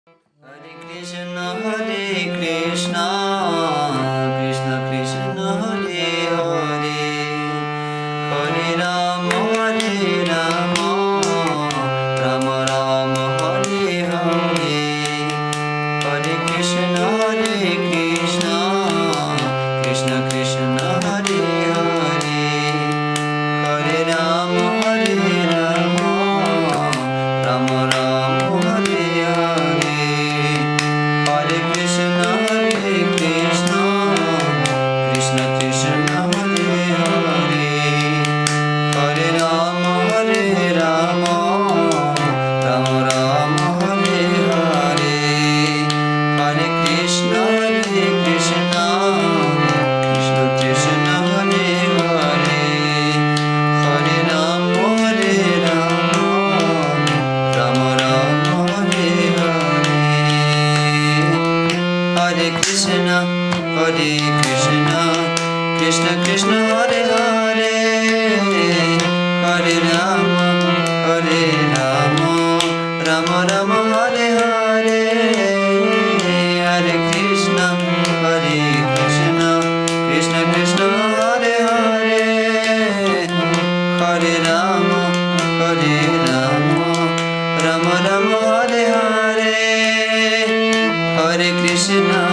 Hare Krishna, Krishna Krishna, Hare Hare, Hare Rama, Rama Rama, Hare Hare, Hare Krishna, Krishna Krishna, Hare Hare, Hare Rama, Rama Rama, Hare Hare, Hare Krishna, Krishna Krishna, Hare Hare, Hare Rama, Rama Rama, Hare Hare, Hare Krishna, Krishna Krishna, Hare Hare, Hare Rama, Rama Rama, Hare Hare, Hare Krishna, Krishna Krishna, Hare Hare, Hare Rama, Rama Rama, Hare Hare, Hare Krishna, Krishna Krishna, Hare Hare, Hare Rama, Rama Rama, Hare Hare, Hare Krishna,